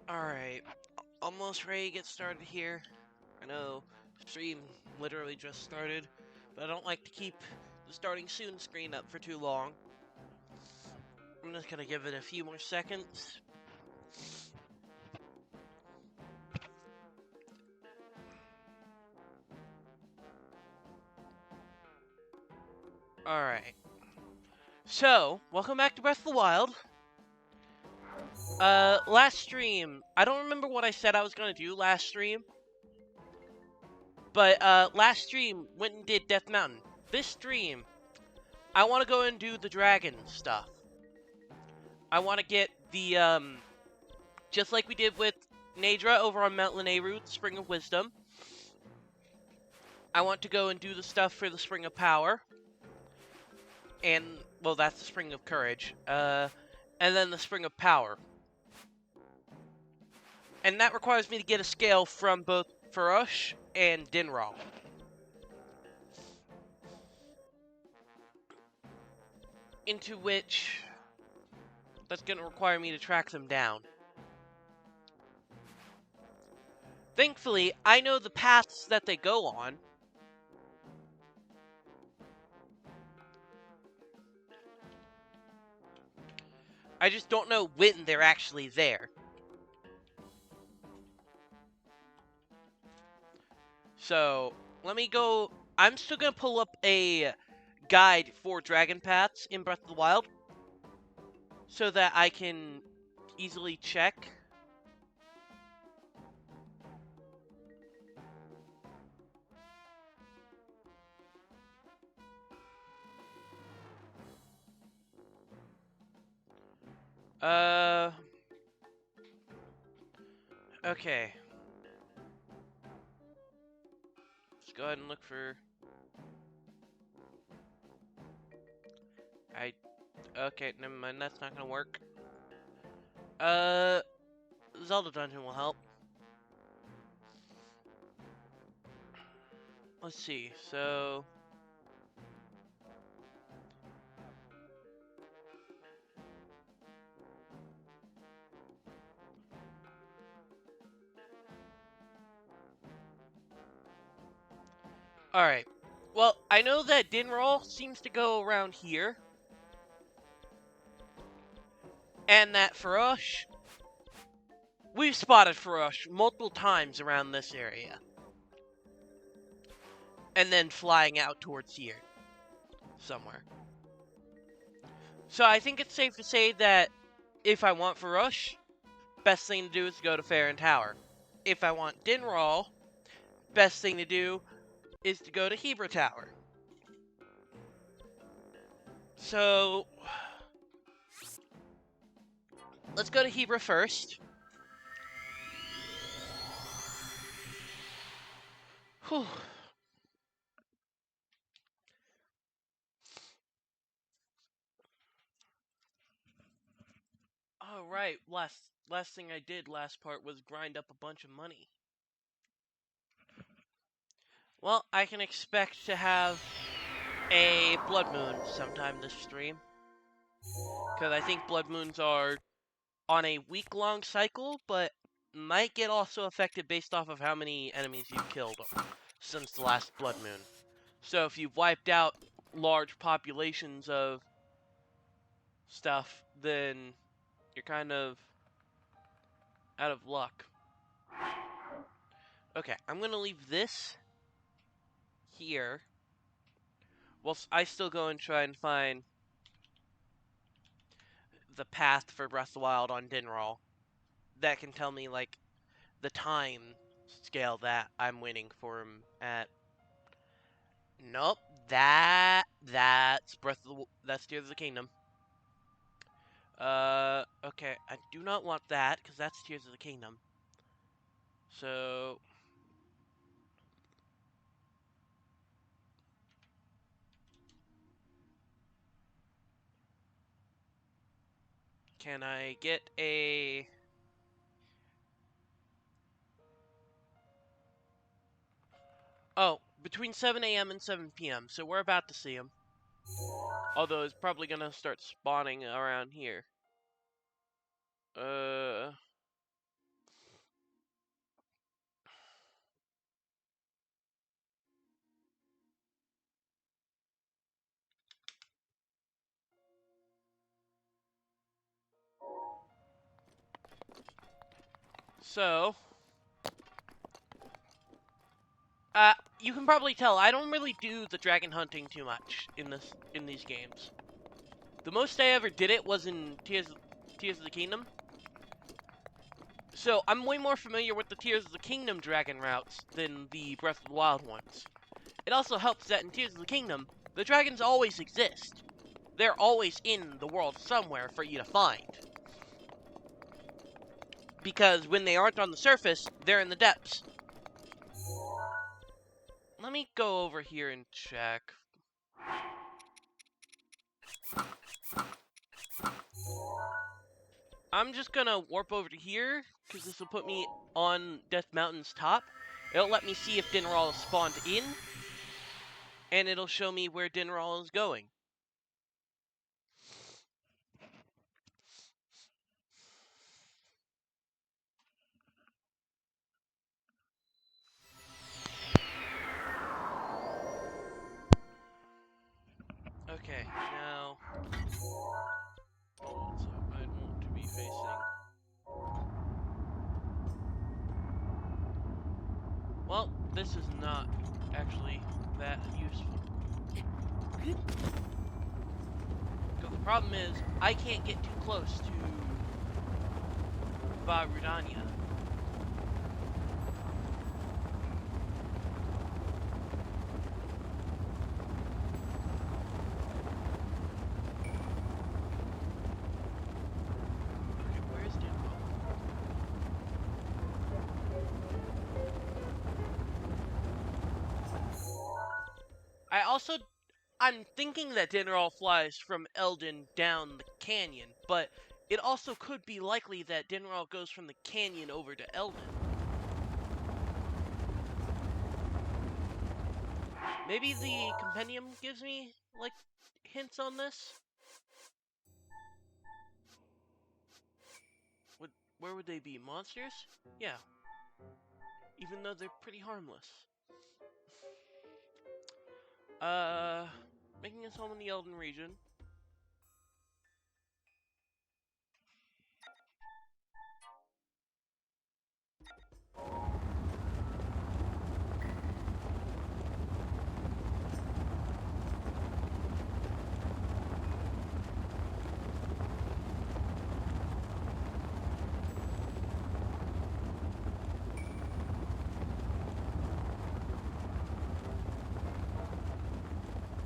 Alright, almost ready to get started here. I know, stream literally just started, but I don't like to keep the starting soon screen up for too long. I'm just gonna give it a few more seconds. Alright. So, welcome back to Breath of the Wild. Last stream, I don't remember what I said I was gonna do last stream. But, last stream, went and did Death Mountain. This stream, I want to go and do the dragon stuff. I want to get the, just like we did with Nadra over on Mount Lanayru, the Spring of Wisdom. I want to go and do the stuff for the Spring of Power. And, well, that's the Spring of Courage. And then the Spring of Power. And that requires me to get a scale from both Farosh and Dinral. Into which, that's going to require me to track them down. Thankfully, I know the paths that they go on. I just don't know when they're actually there. So, let me go. I'm still going to pull up a guide for dragon paths in Breath of the Wild so that I can easily check. Okay. Let's go ahead and look for... Okay, never mind, that's not gonna work. Zelda Dungeon will help. Let's see, so... Alright. Well, I know that Dinral seems to go around here. And that Farosh... We've spotted Farosh multiple times around this area. And then flying out towards here. Somewhere. So I think it's safe to say that if I want Farosh, best thing to do is to go to Farron Tower. If I want Dinral, best thing to do is to go to Hebra Tower. So, let's go to Hebra first. Whew. Oh, right. Last thing I did last part was grind up a bunch of money. Well, I can expect to have a Blood Moon sometime this stream. Because I think Blood Moons are on a week-long cycle, but might get also affected based off of how many enemies you've killed since the last Blood Moon. So if you've wiped out large populations of stuff, then you're kind of out of luck. Okay, I'm gonna leave this here. Well, I still go and try and find the path for Breath of the Wild on Dinral. That can tell me, like, the time scale that I'm waiting for him at. Nope, that's that's Tears of the Kingdom. Okay, I do not want that, because that's Tears of the Kingdom. So... Can I get a... Oh, between 7 a.m. and 7 p.m., so we're about to see him. Although it's probably gonna start spawning around here. So, you can probably tell I don't really do the dragon hunting too much in these games. The most I ever did it was in Tears of the Kingdom. So I'm way more familiar with the Tears of the Kingdom dragon routes than the Breath of the Wild ones. It also helps that in Tears of the Kingdom, the dragons always exist. They're always in the world somewhere for you to find. Because when they aren't on the surface, they're in the depths. Let me go over here and check. I'm just gonna warp over to here, because this will put me on Death Mountain's top. It'll let me see if Dinral is spawned in, and it'll show me where Dinral is going. Okay, now... So I'd want to be facing... Well, this is not actually that useful. Because the problem is, I can't get too close to Varudanya. Okay, where's Dinral? I'm thinking that Dinral flies from Eldin down the canyon, but it also could be likely that Dinral goes from the canyon over to Eldin. Maybe the compendium gives me, like, hints on this? Where would they be? Monsters? Yeah. Even though they're pretty harmless. Making his home in the Elden region.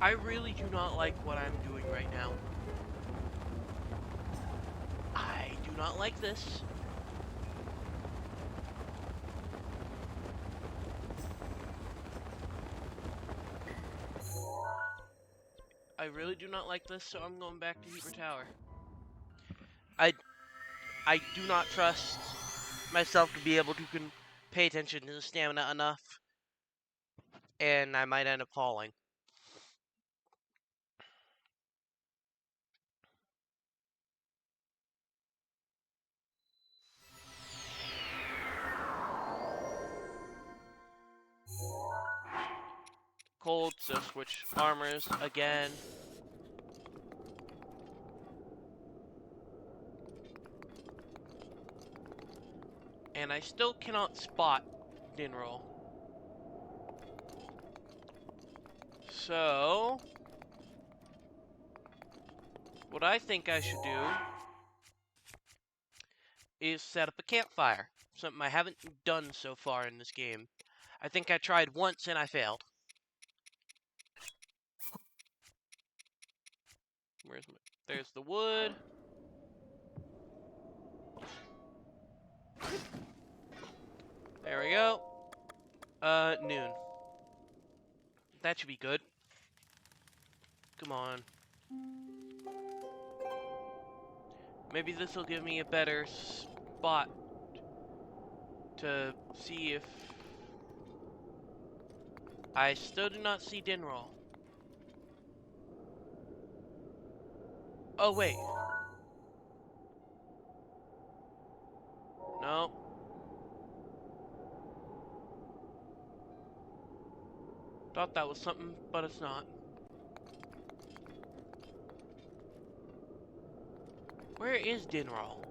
I really do not like what I'm doing right now. I do not like this. I really do not like this, so I'm going back to Heber Tower. I do not trust myself to be able to pay attention to the stamina enough, and I might end up falling. Cold, so switch armors again. And I still cannot spot Dinral. So, what I think I should do is set up a campfire. Something I haven't done so far in this game. I think I tried once and I failed. There's the wood. There we go. Noon. That should be good. Come on. Maybe this will give me a better spot to see if... I still do not see Dinral. Oh, wait. No. Thought that was something, but it's not. Where is Dinral?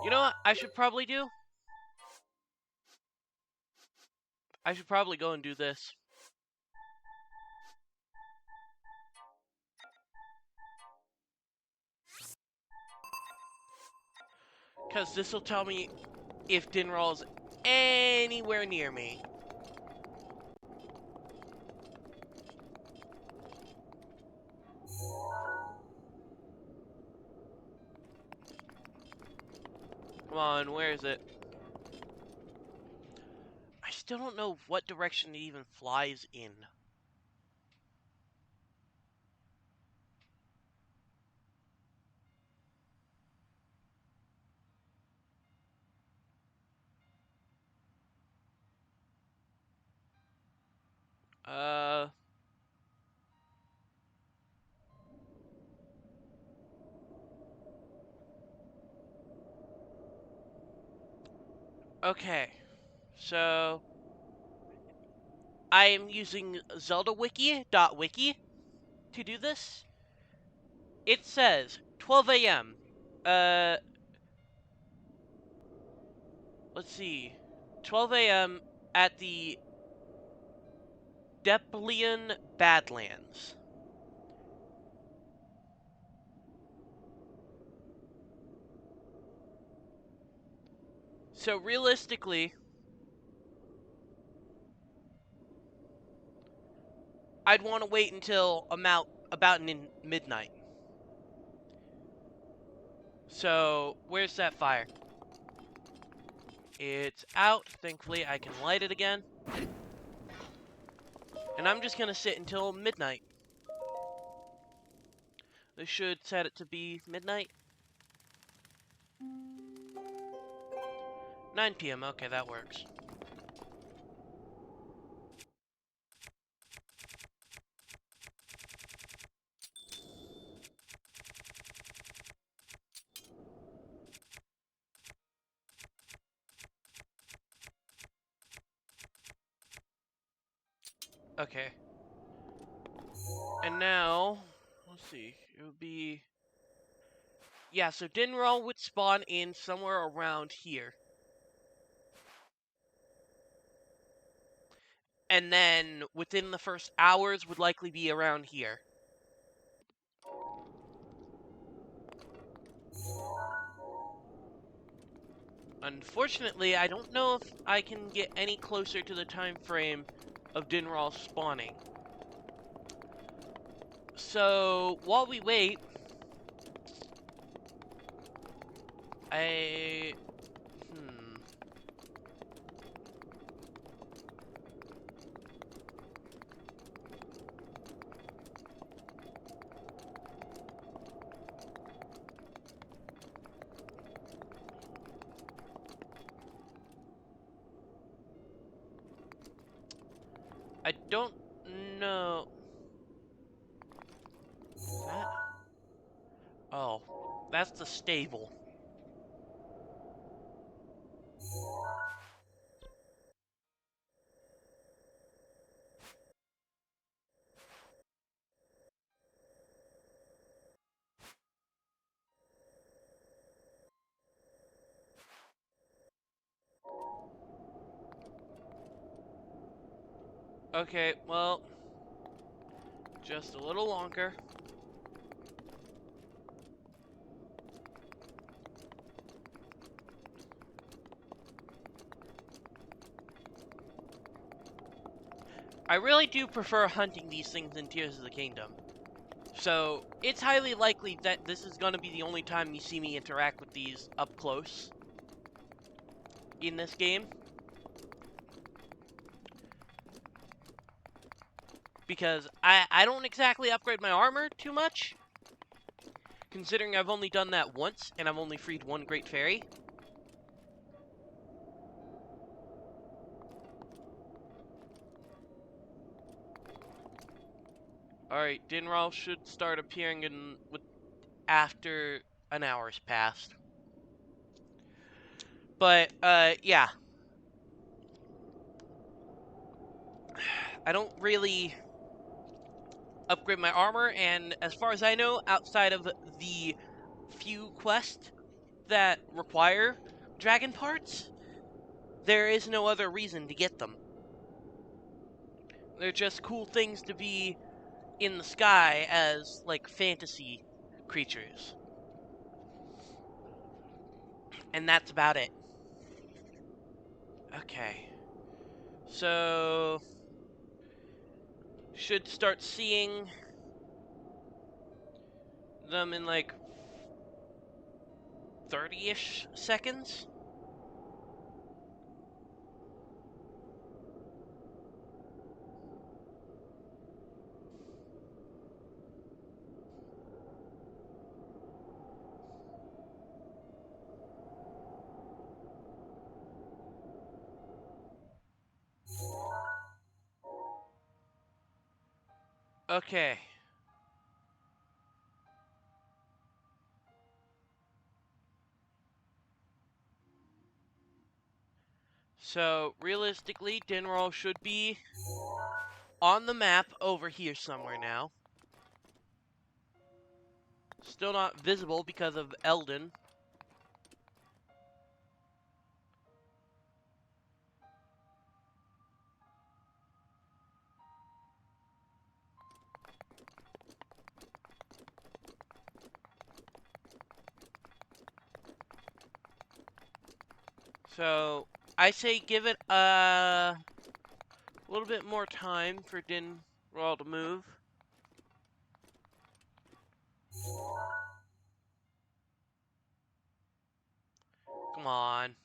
You know what I should probably do? I should probably go and do this. Because this will tell me if Dinral's anywhere near me. Come on, where is it? I still don't know what direction it even flies in. Okay. So, I am using ZeldaWiki.wiki to do this. It says 12 a.m. Uh, let's see. 12 a.m. at the Deplian Badlands. So realistically, I'd want to wait until about midnight. So, where's that fire? It's out. Thankfully, I can light it again. And I'm just gonna sit until midnight. This should set it to be midnight. 9 p.m. Okay, that works. Okay. And now, let's see. It would be... Yeah, so Dinral would spawn in somewhere around here. And then, within the first hours, would likely be around here. Unfortunately, I don't know if I can get any closer to the time frame of Dinral spawning. So, while we wait, I... I don't know... That? Oh, that's the stable. Okay, well... Just a little longer. I really do prefer hunting these things in Tears of the Kingdom. So, it's highly likely that this is going to be the only time you see me interact with these up close in this game. Because I don't exactly upgrade my armor too much, considering I've only done that once, and I've only freed one Great Fairy. Alright, Dinral should start appearing after an hour's passed. But, yeah. I don't really upgrade my armor, and as far as I know, outside of the few quests that require dragon parts, there is no other reason to get them. They're just cool things to be in the sky as, like, fantasy creatures. And that's about it. Okay. So... should start seeing them in, like, 30-ish seconds. Okay. So, realistically, Dinral should be on the map over here somewhere now. Still not visible because of Eldon. So, I say give it a little bit more time for Dinral to move. Come on.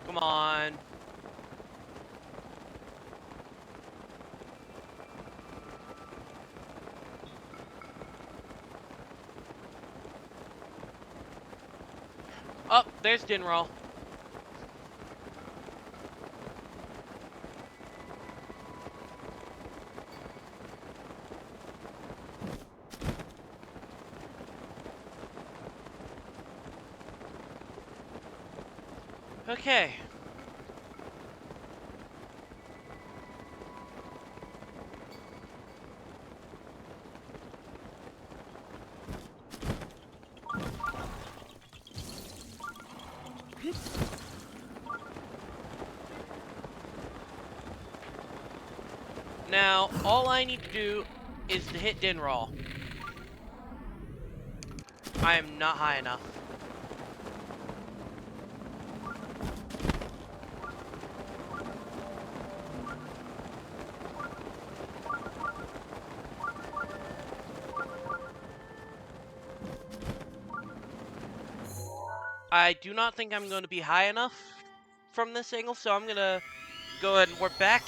Come on. Oh, there's Dinral. Okay. Now, all I need to do is to hit Dinral. I am not high enough. I do not think I'm going to be high enough from this angle, so I'm going to go ahead and warp back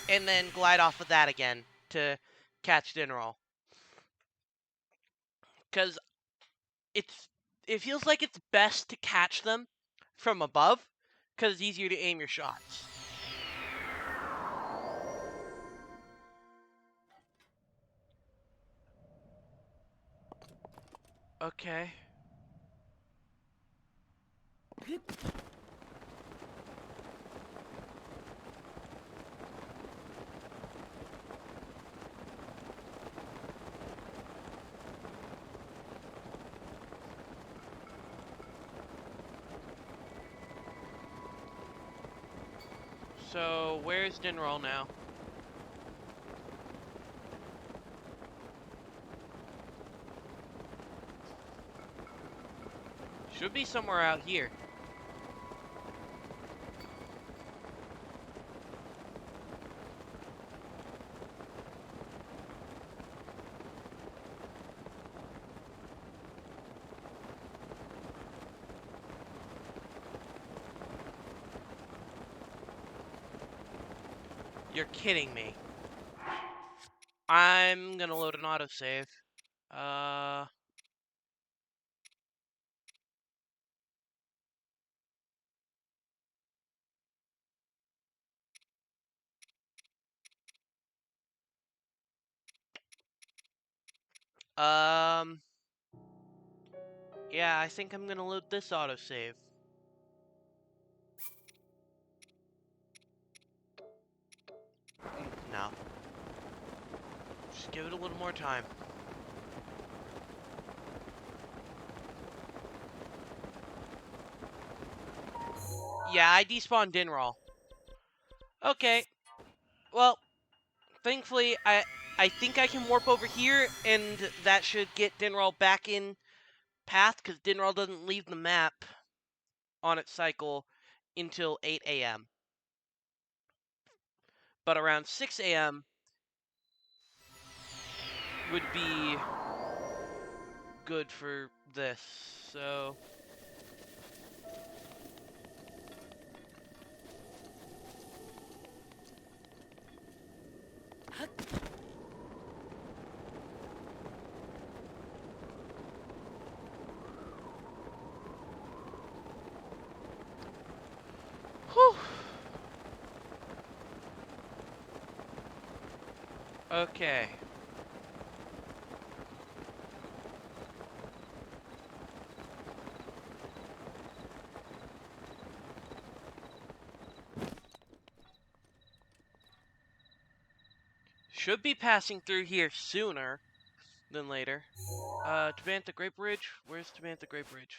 and then glide off of that again to catch Dinral. Because it feels like it's best to catch them from above, because it's easier to aim your shots. Okay. So, where's Dinral now? Should be somewhere out here. You're kidding me. I'm gonna load an autosave. Uh... Um... Yeah, I think I'm gonna load this autosave. No. Just give it a little more time. Yeah, I despawned Dinral. Okay. Well, thankfully, I think I can warp over here, and that should get Dinral back in path, because Dinral doesn't leave the map on its cycle until 8 a.m. But around 6 a.m. would be good for this, so... Whew. Okay. Should be passing through here sooner than later. Tabantha Great Bridge? Where's Tabantha Great Bridge?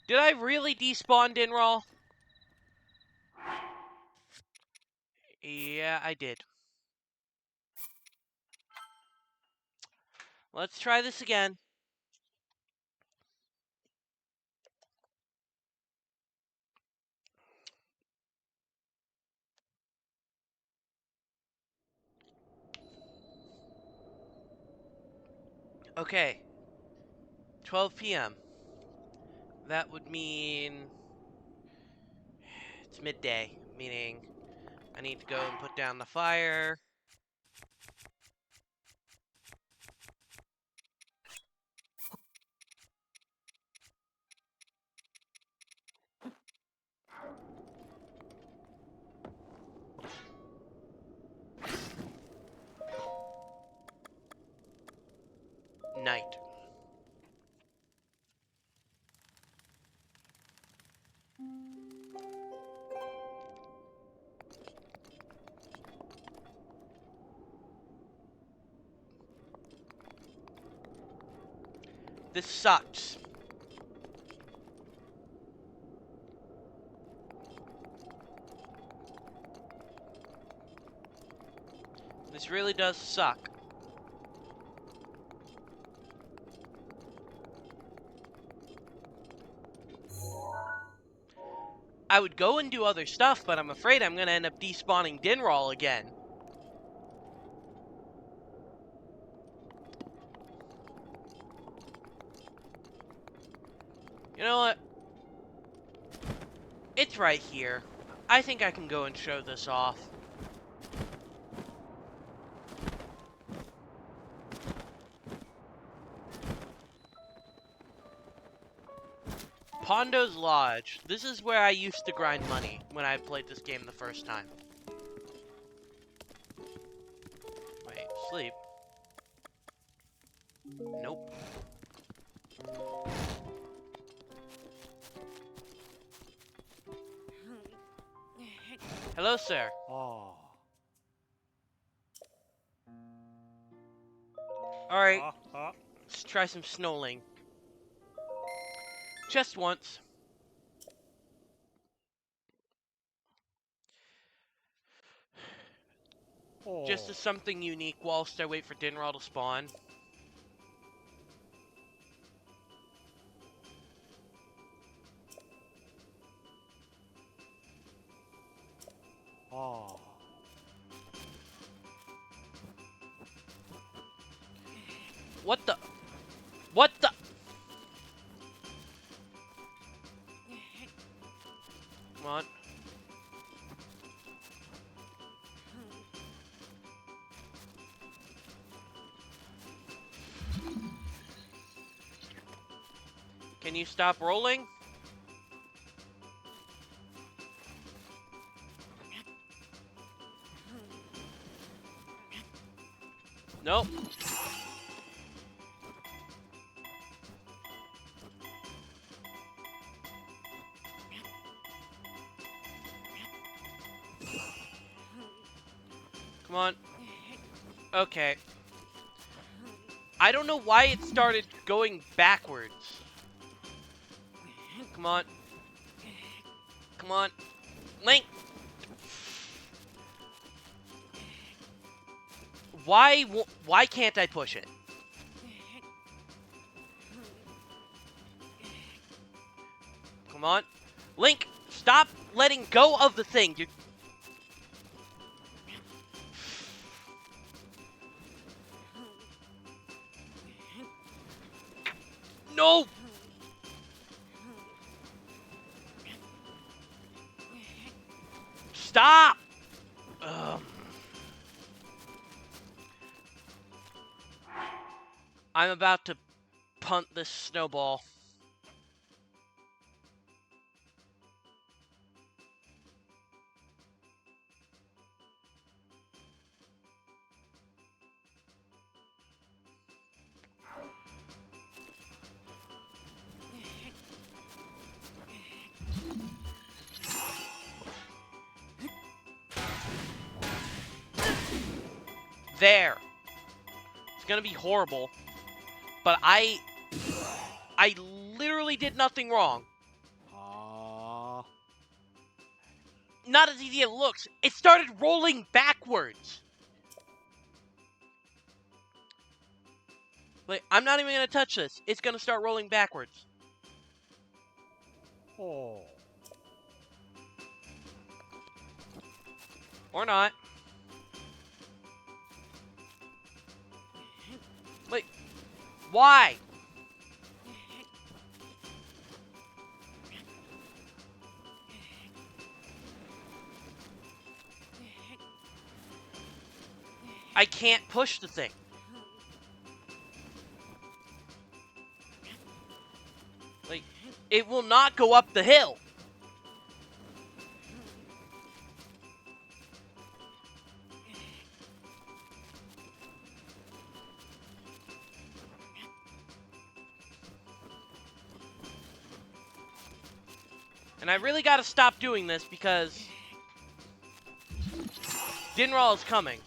Did I really despawn Dinral? Yeah, I did. Let's try this again. Okay. 12 p.m. That would mean... It's midday, meaning I need to go and put down the fire. Night. This sucks. This really does suck. I would go and do other stuff, but I'm afraid I'm gonna end up despawning Dinral again. You know what? It's right here. I think I can go and show this off. Pondo's Lodge. This is where I used to grind money when I played this game the first time. Wait, sleep? Nope. Hello, sir. Oh. Alright, let's try some snowling. Just once. Just as something unique whilst I wait for Dinral to spawn. Oh. What the? What the? Come on. Can you stop rolling? Nope. Come on. Okay. I don't know why it started going backwards. Come on. Come on. Link! Why can't I push it? Come on. Link, stop letting go of the thing. You're... No! Stop! I'm about to punt this snowball. There. It's gonna be horrible. But I literally did nothing wrong. Not as easy as it looks. It started rolling backwards. Like, I'm not even gonna touch this. It's gonna start rolling backwards. Oh. Or not. Wait. Why? I can't push the thing. Like, it will not go up the hill. And I really gotta stop doing this because Dinral is coming.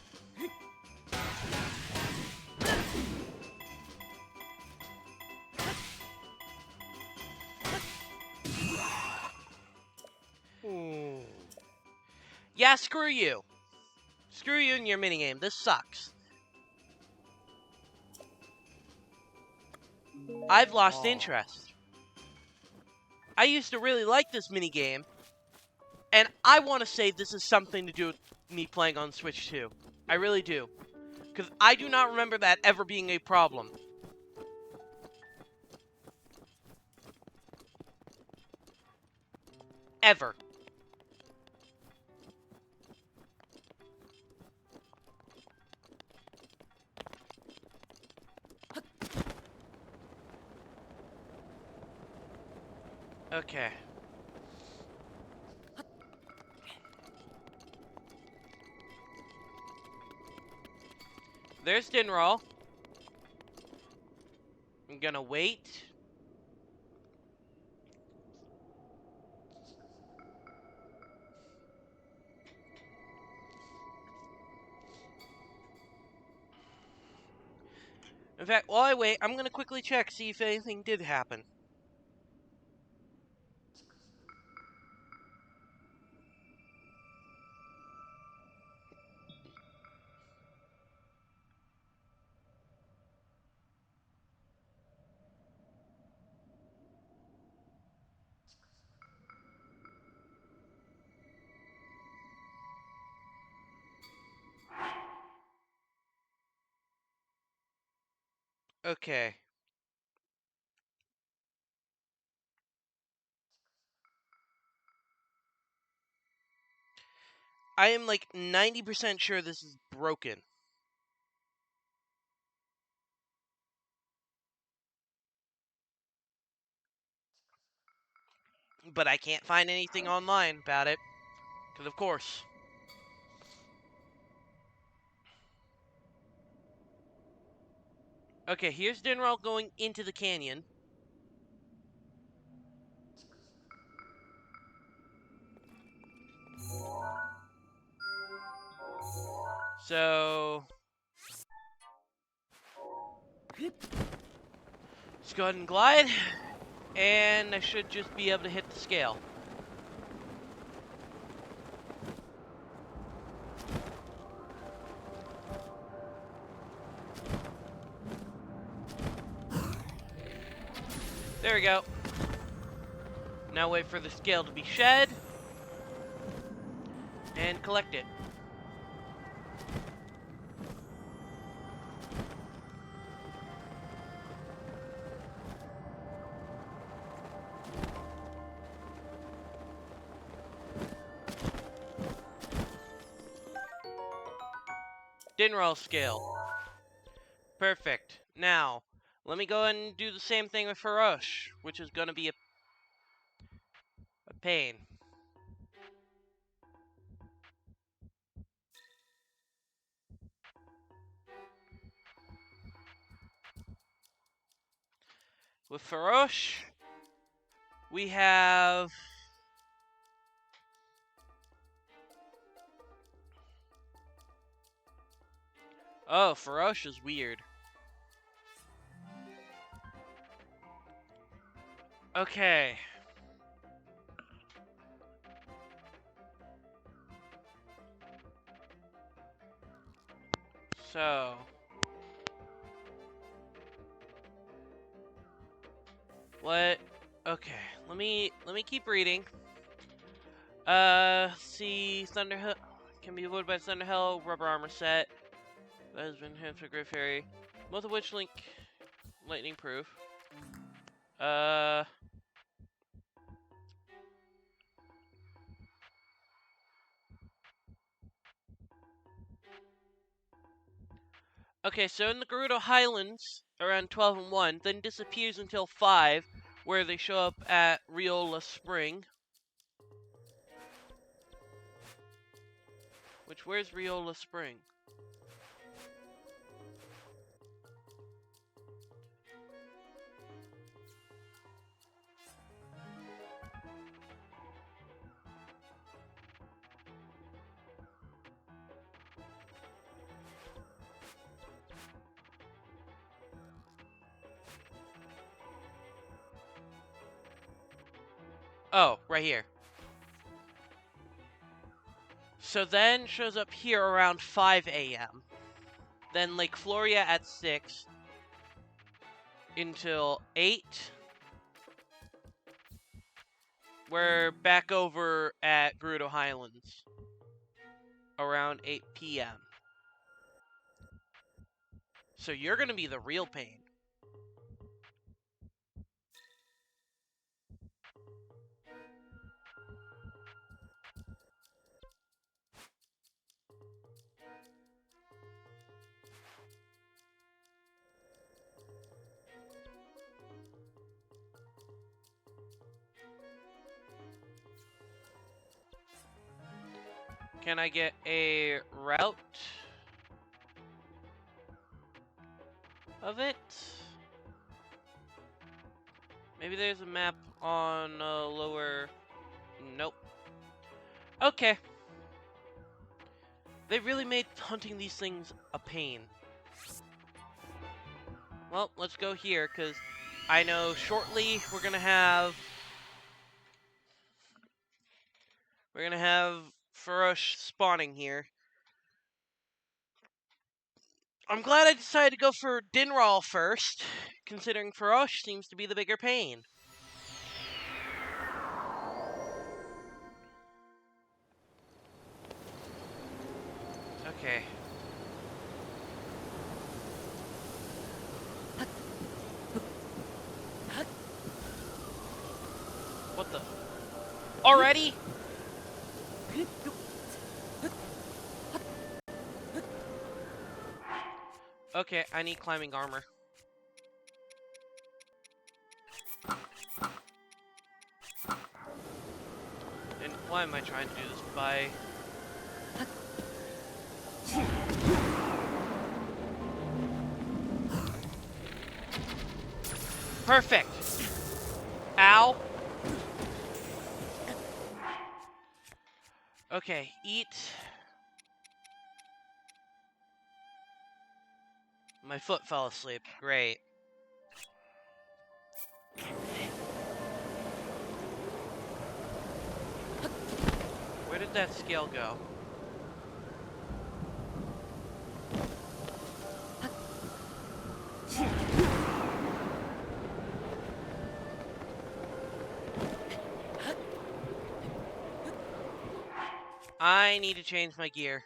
Ooh. Yeah, screw you. Screw you and your minigame. This sucks. I've lost interest. I used to really like this minigame, and I want to say this is something to do with me playing on Switch 2. I really do. Because I do not remember that ever being a problem. Ever. Okay. There's Dinral. I'm gonna wait. In fact, while I wait, I'm gonna quickly check, see if anything did happen. Okay. I am like 90% sure this is broken. But I can't find anything online about it. Because, of course. Okay, here's Dinral going into the canyon. So... let's go ahead and glide. And I should just be able to hit the scale. There we go. Now wait for the scale to be shed. And collect it. Dinral scale. Perfect. Now, let me go and do the same thing with Farosh, which is going to be a pain. With Farosh, we have... oh, Farosh is weird. Okay. So... what? Okay, let me keep reading. See, Thunderhill can be avoided by Thunderhill, rubber armor set. That has been enhanced for Great Fairy. Both of which link lightning proof. Okay, so in the Gerudo Highlands, around 12 and 1, then disappears until 5, where they show up at Riola Spring. Which, where's Riola Spring? Oh, right here. So then shows up here around 5 a.m. Then Lake Floria at 6 until 8. We're back over at Gerudo Highlands around 8 p.m. So you're going to be the real pain. Can I get a route of it? Maybe there's a map on lower... nope. Okay. They really made hunting these things a pain. Well, let's go here, because I know shortly we're gonna have Farosh spawning here. I'm glad I decided to go for Dinral first, considering Farosh seems to be the bigger pain. Okay. Already? Okay, I need climbing armor. And why am I trying to do this by... Perfect! Ow! Okay, eat. My foot fell asleep. Great. Where did that scale go? I need to change my gear.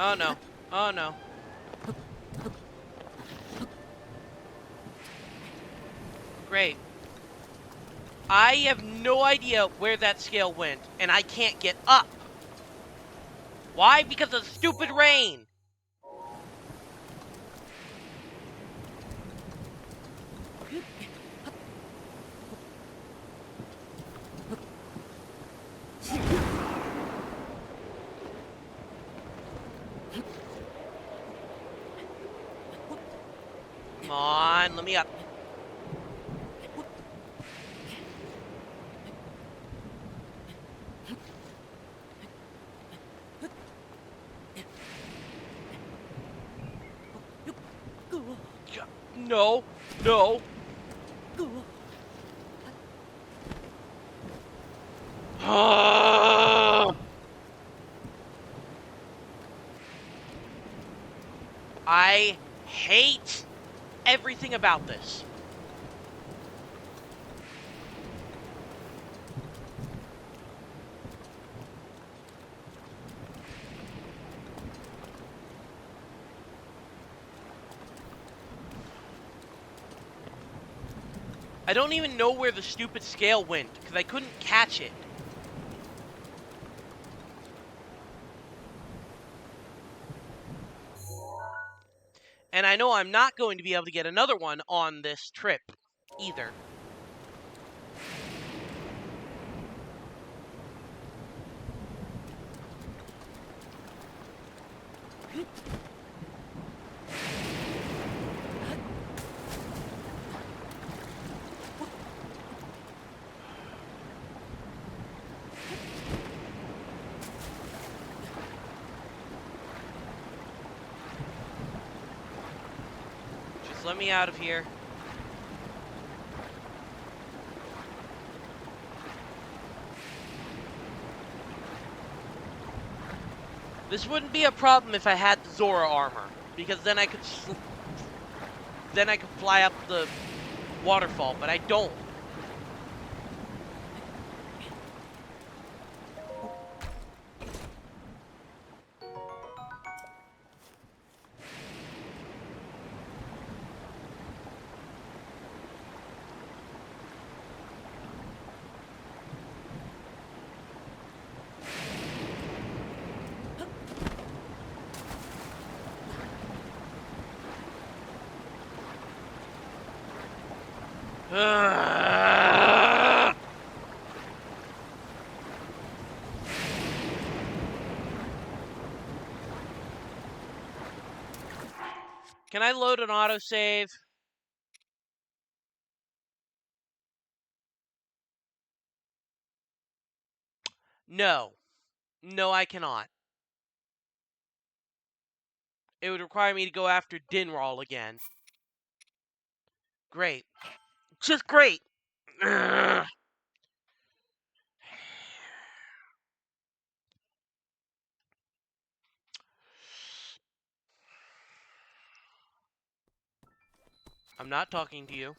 Oh no. Oh no. Great. I have no idea where that scale went, and I can't get up. Why? Because of the stupid rain. Come on, let me up. No, no. I hate everything about this. I don't even know where the stupid scale went, because I couldn't catch it. And I know I'm not going to be able to get another one on this trip, either. Just let me out of here. This wouldn't be a problem if I had the Zora armor, because then I could fly up the waterfall, but I don't. Can I load an autosave? No. No, I cannot. It would require me to go after Dinral again. Great. Just great. I'm not talking to you.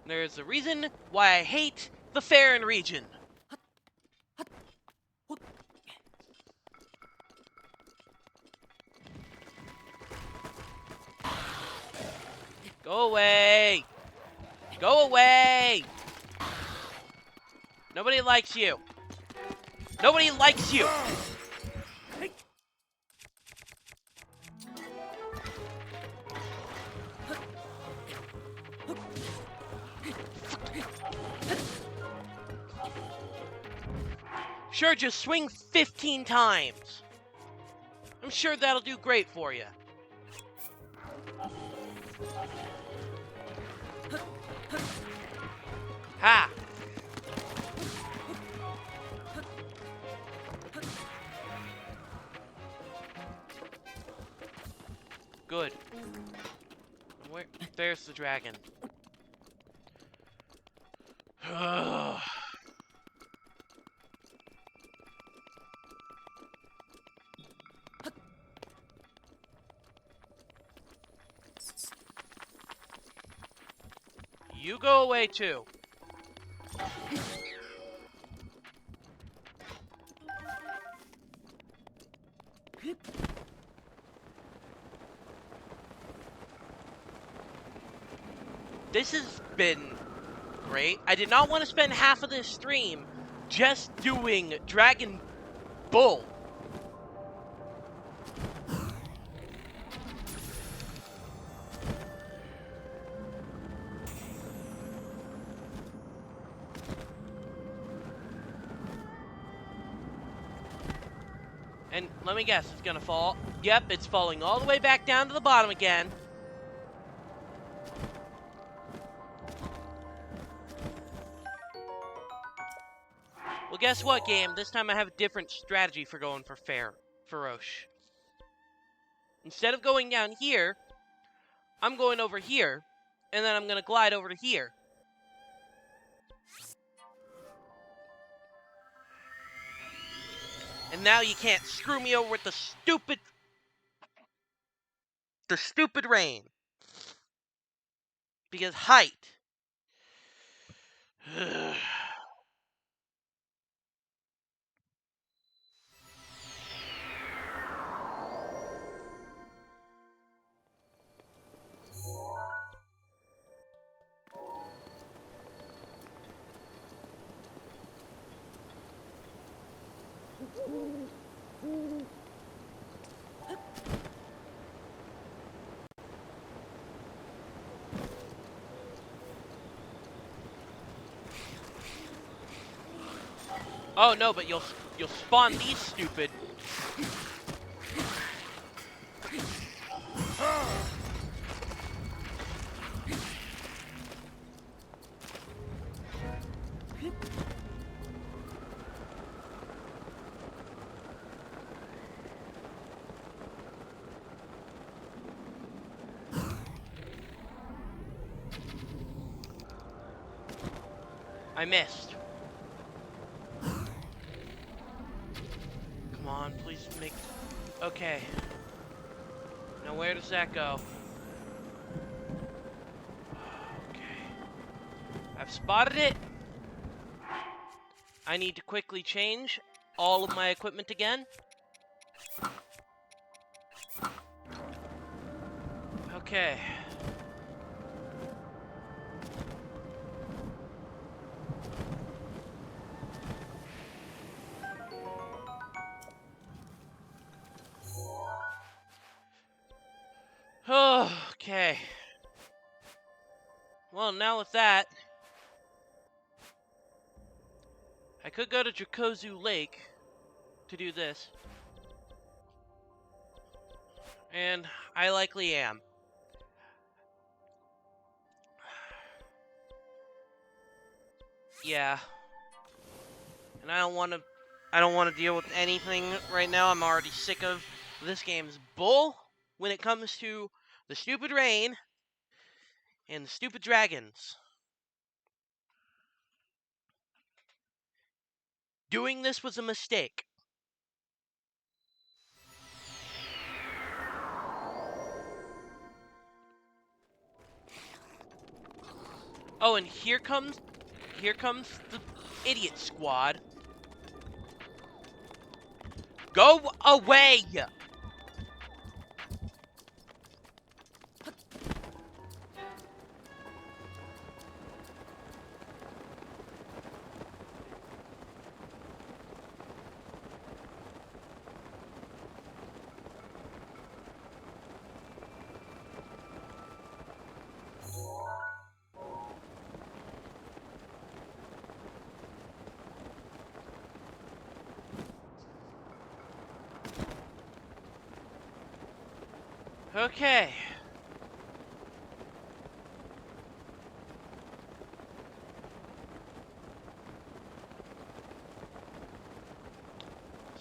There's a reason why I hate the Farron region. Go away! Go away! Nobody likes you. Nobody likes you! Sure, just swing 15 times. I'm sure that'll do great for you. Ha! Good. Where? There's the dragon. You go away too. This has been great. I did not want to spend half of this stream just doing Dragon Bull. And let me guess, it's gonna fall. Yep, it's falling all the way back down to the bottom again. Well, guess what, game? This time I have a different strategy for going for Faroche. Instead of going down here, I'm going over here, and then I'm gonna glide over to here. And now you can't screw me over with the stupid rain. Because height. Oh no, but you'll spawn these stupid. I missed. Come on, please make... Okay. Now where does that go? Okay. I've spotted it. I need to quickly change all of my equipment again. Okay. Okay. Well, now with that, I could go to Dracozu Lake to do this. And I likely am. Yeah. And I don't want to deal with anything right now. I'm already sick of this game's bull when it comes to the stupid rain and the stupid dragons. Doing this was a mistake. Oh, and here comes the idiot squad. Go away! Okay.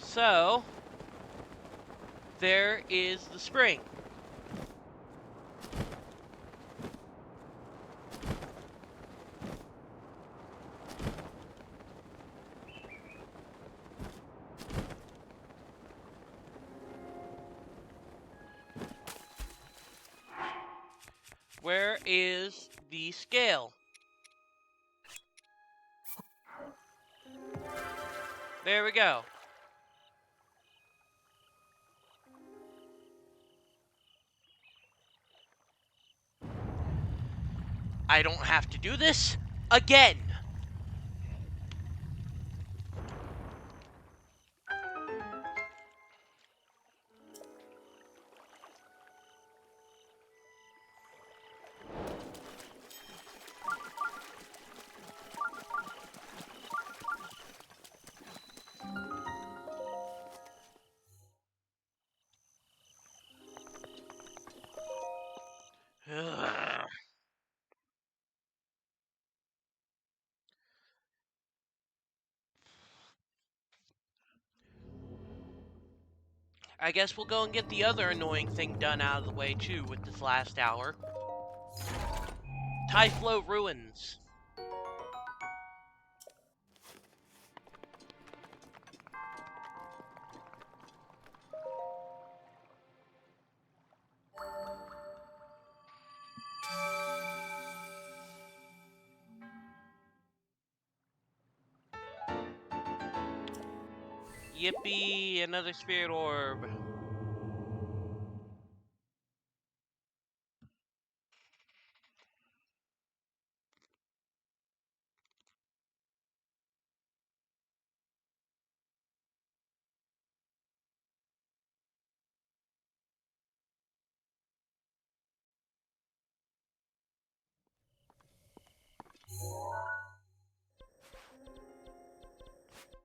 So, there is the spring. Where is the scale? There we go. I don't have to do this again. Ugh. I guess we'll go and get the other annoying thing done out of the way too with this last hour. Typhlo Ruins. Yippee, another spirit orb.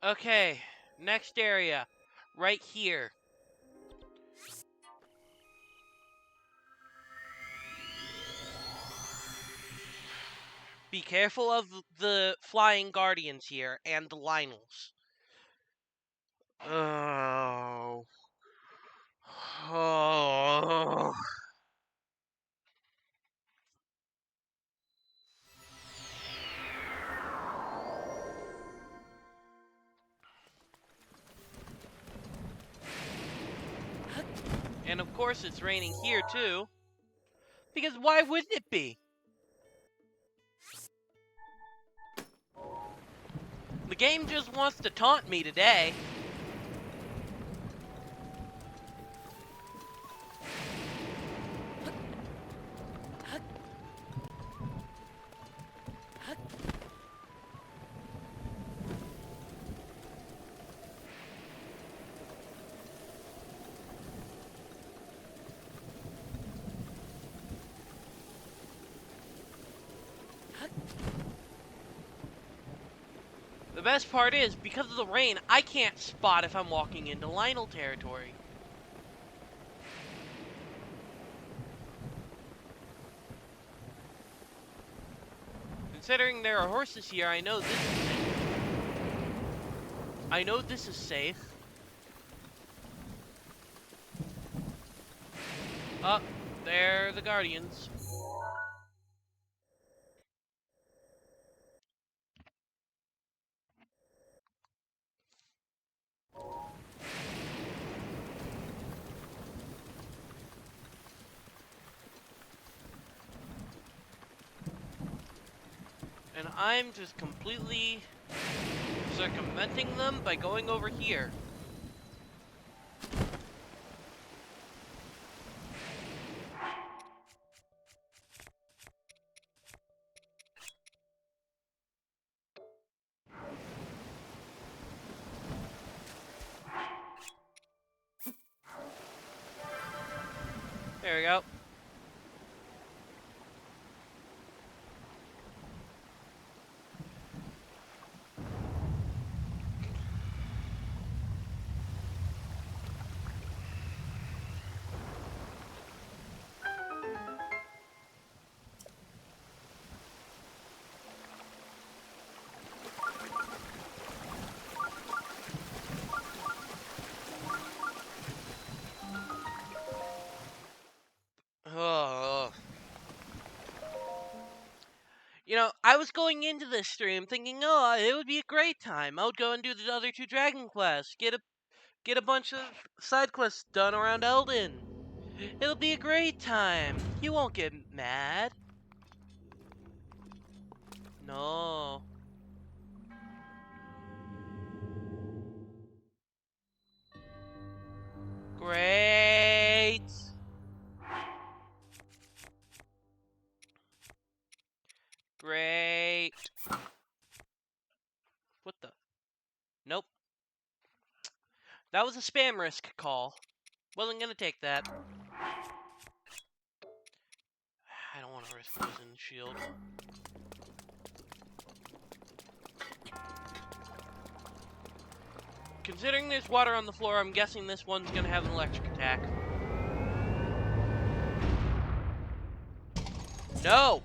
Okay, next area. Right here. Be careful of the flying guardians here and the Lionels. Oh. Oh. And of course it's raining here too. Because why wouldn't it be? The game just wants to taunt me today. The best part is, because of the rain, I can't spot if I'm walking into Lionel territory. Considering there are horses here, I know this is safe. I know this is safe. Up there, the Guardians. And I'm just completely circumventing them by going over here. There we go. Oh. You know, I was going into this stream thinking, oh, it would be a great time. I would go and do the other 2 Dragon Quests, get a bunch of side quests done around Eldin. It'll be a great time. You won't get mad. No. Great. Great. What the? Nope. That was a spam risk call. Wasn't gonna take that. I don't want to risk losing shield. Considering there's water on the floor, I'm guessing this one's gonna have an electric attack. No!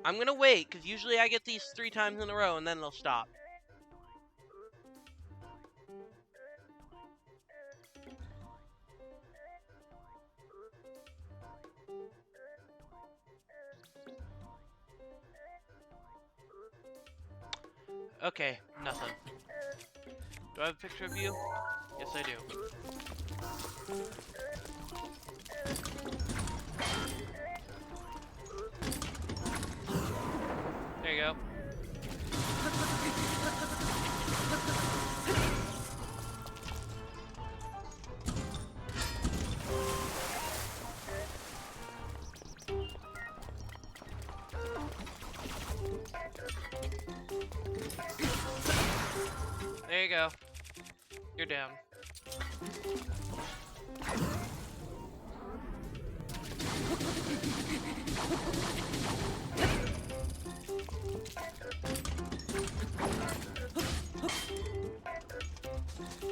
I'm gonna wait, because usually I get these 3 times in a row and then they'll stop. Okay, nothing. Do I have a picture of you? Yes, I do. There you go. There you go. You're down.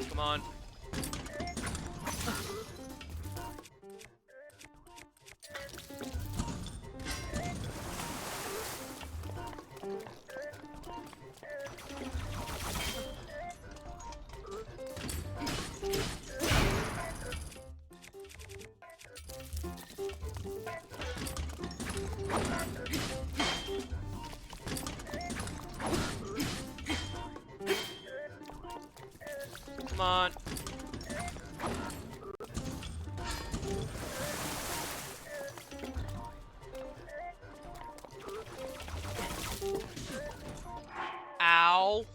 Come on. Come on. Ow.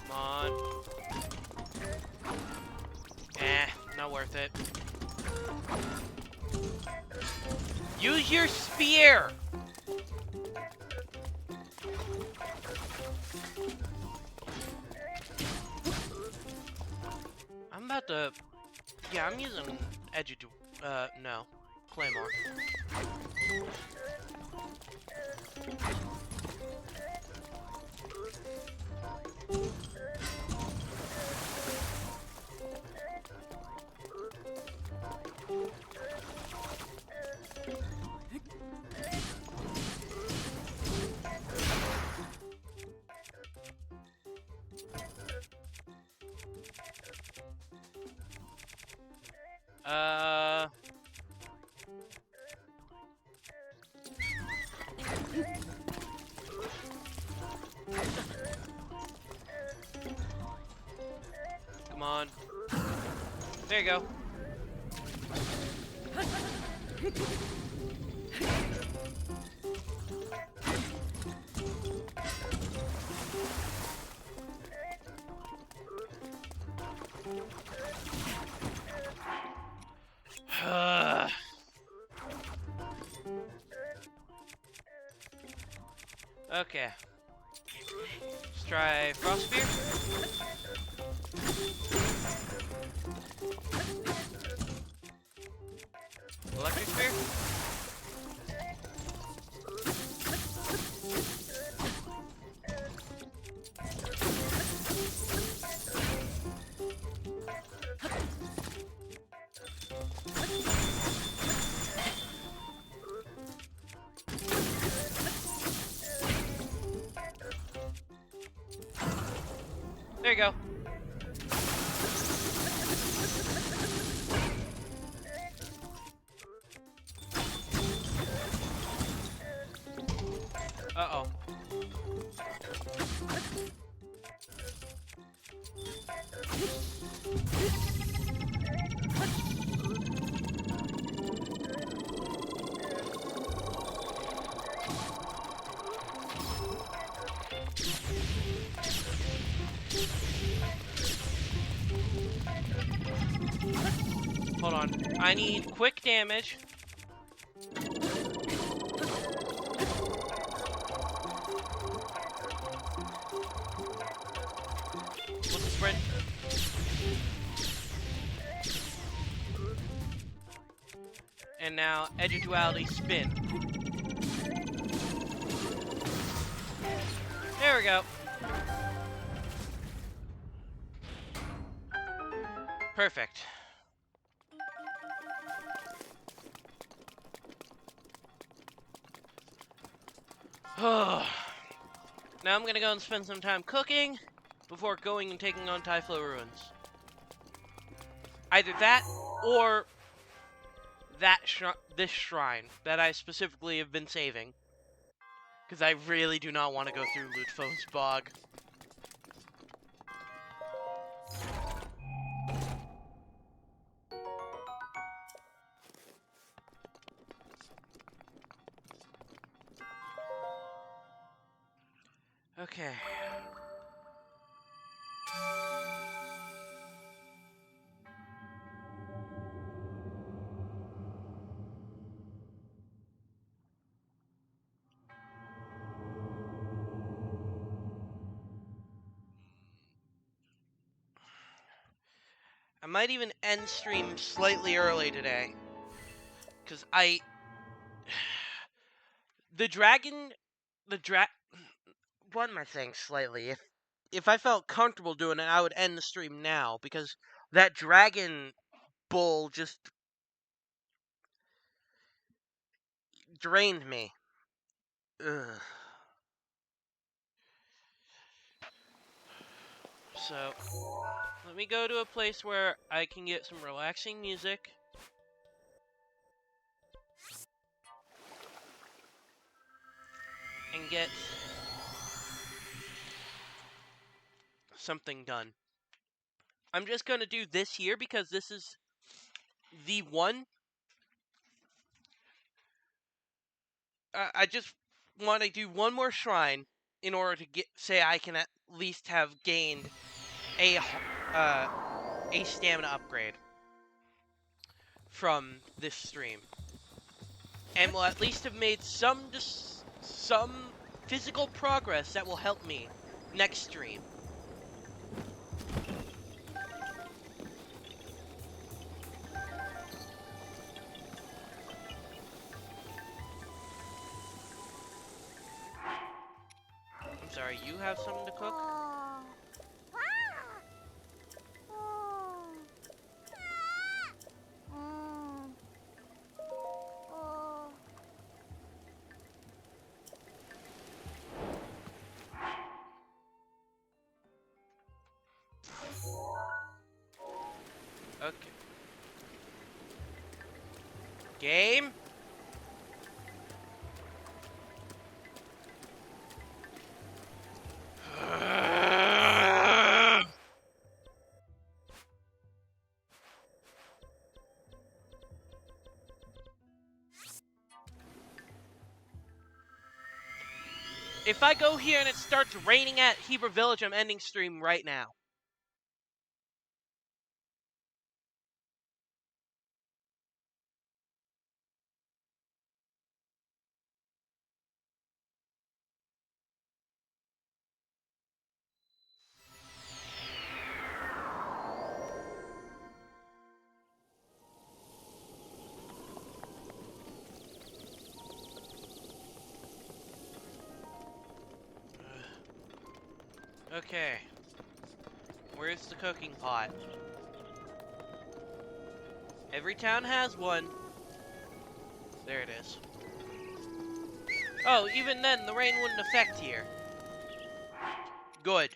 Come on. Not worth it. Use your spear! I'm about to... Yeah, I'm using no. Claymore. Come on. There you go. Okay. Let's try Frost Spear. Electric Spear. There you go. Uh-oh. Hold on. I need quick damage. What's the sprint? And now, Edge of Duality, spin. There we go. Perfect. Now I'm gonna go and spend some time cooking before going and taking on Typhlo Ruins. Either that or that this shrine that I specifically have been saving. Because I really do not want to go through Lutfo's Bog. Okay. I might even end stream slightly early today. Because what am I saying slightly? If I felt comfortable doing it, I would end the stream now. Because that dragon bull just drained me. Ugh. So, let me go to a place where I can get some relaxing music. And get something done. I'm just going to do this here because this is the one. I just want to do one more shrine in order to say I can at least have gained a stamina upgrade from this stream, and will at least have made some physical progress that will help me next stream. I'm sorry, you have something to cook? Okay. Game? If I go here and it starts raining at Heber Village, I'm ending stream right now. Okay. Where's the cooking pot? Every town has one. There it is. Oh, even then, the rain wouldn't affect here. Good.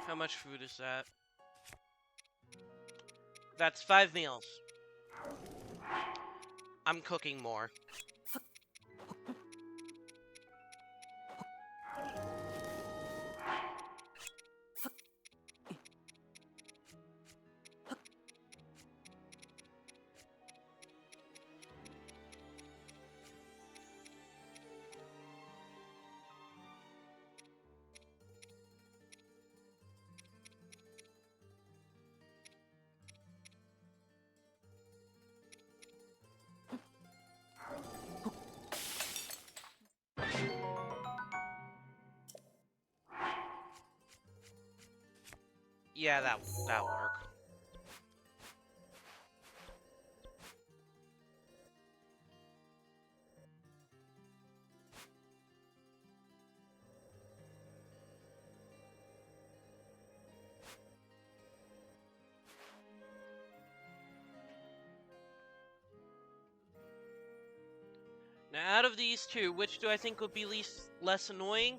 How much food is that? That's 5 meals. I'm cooking more. Yeah, that'll work. Now, out of these two, which do I think would be less annoying?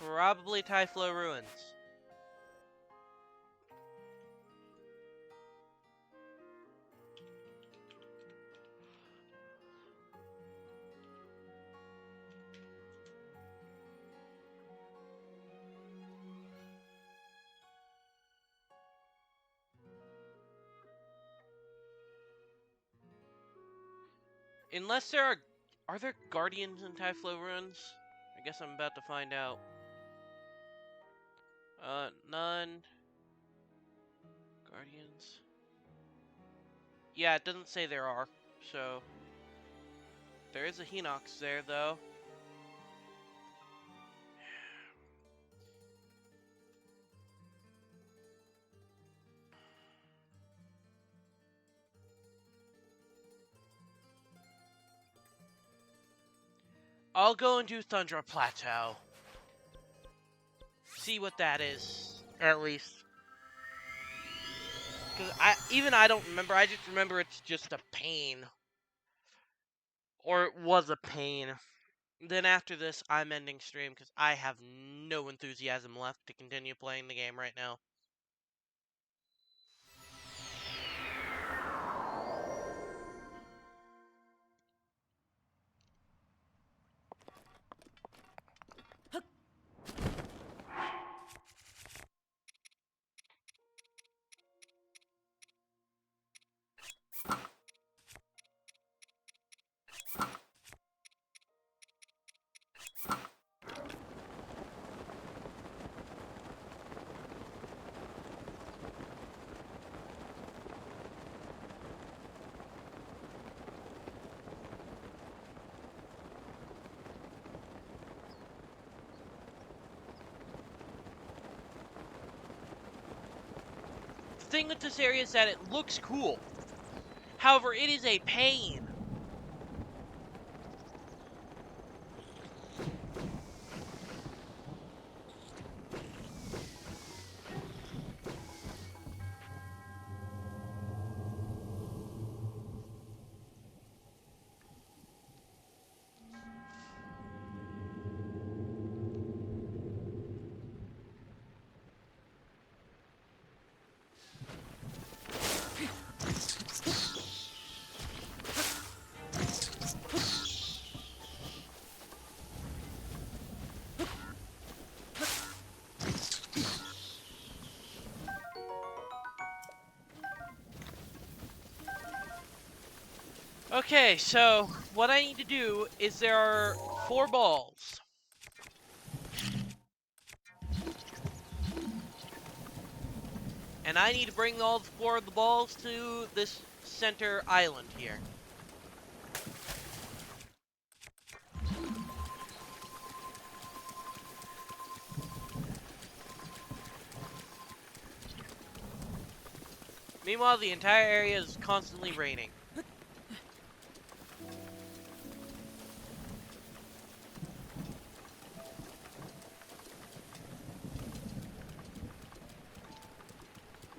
Probably Typhlo Ruins. Unless are there guardians in Typhlo Ruins? I guess I'm about to find out. None. Guardians. Yeah, it doesn't say there are, so... There is a Hinox there, though. I'll go and do Thundra Plateau. See what that is, at least. Because I don't remember, I just remember it's just a pain. Or it was a pain. Then after this, I'm ending stream because I have no enthusiasm left to continue playing the game right now. thing with this area is that it looks cool. However, it is a pain. Okay, so what I need to do is there are 4 balls. And I need to bring all 4 of the balls to this center island here. Meanwhile, the entire area is constantly raining.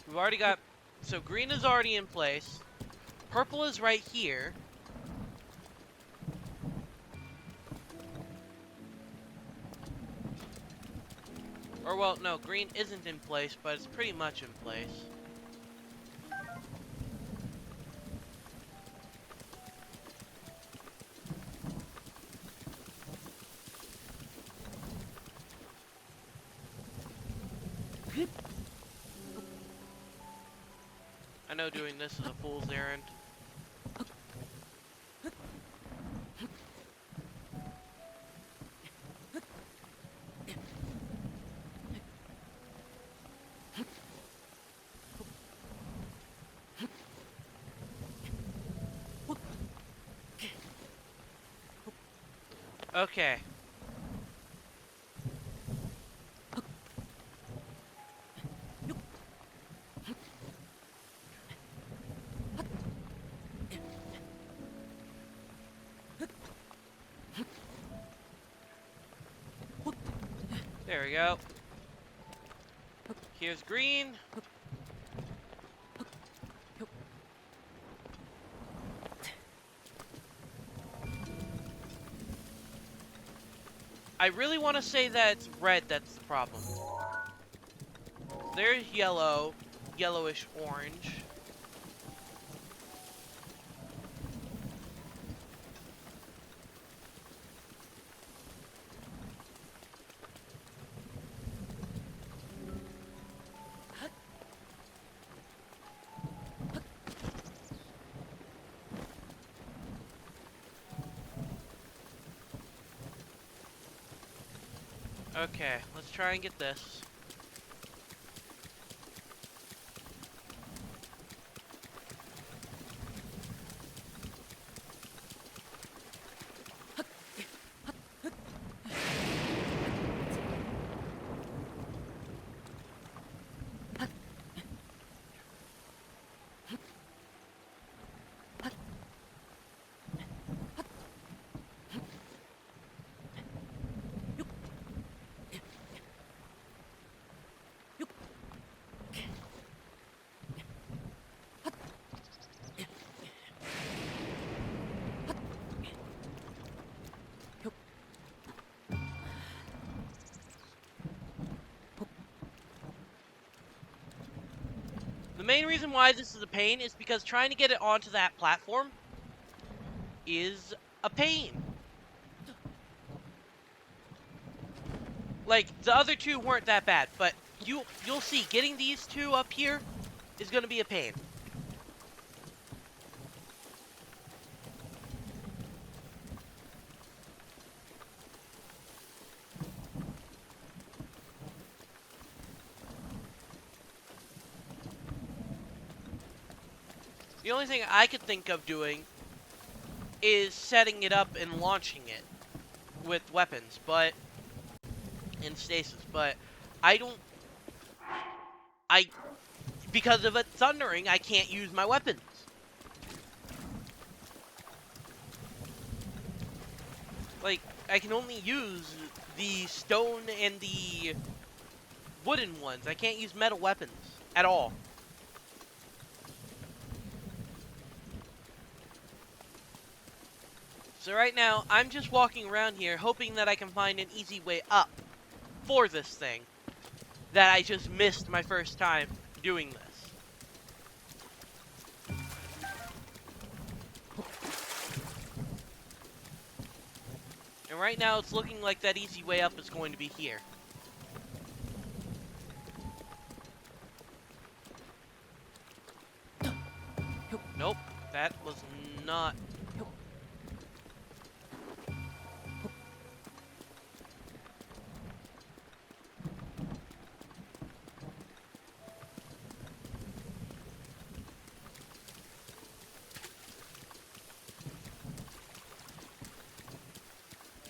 We've already got... So green is already in place. Purple is right here. Or, well, no, green isn't in place, but it's pretty much in place. I know doing this is a fool's errand. Okay. There we go. Here's green. I really want to say that it's red that's the problem. There's yellow, yellowish orange. Okay, let's try and get this. The main reason why this is a pain is because trying to get it onto that platform is a pain. Like, the other two weren't that bad, but you'll see, getting these two up here is going to be a pain. The only thing I could think of doing is setting it up and launching it with weapons, but in stasis, but I because of it thundering, I can't use my weapons. Like, I can only use the stone and the wooden ones. I can't use metal weapons at all. So right now, I'm just walking around here hoping that I can find an easy way up for this thing that I just missed my first time doing this. And right now, it's looking like that easy way up is going to be here. Nope, that was not...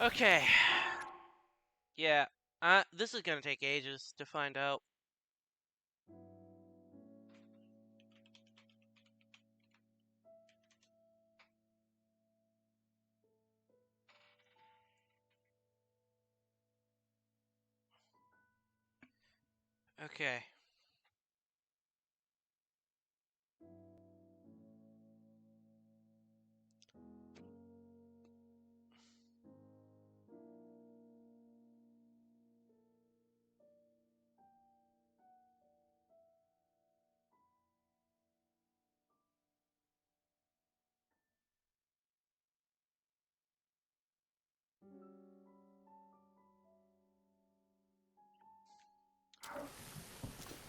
Okay. Yeah, this is gonna take ages to find out. Okay.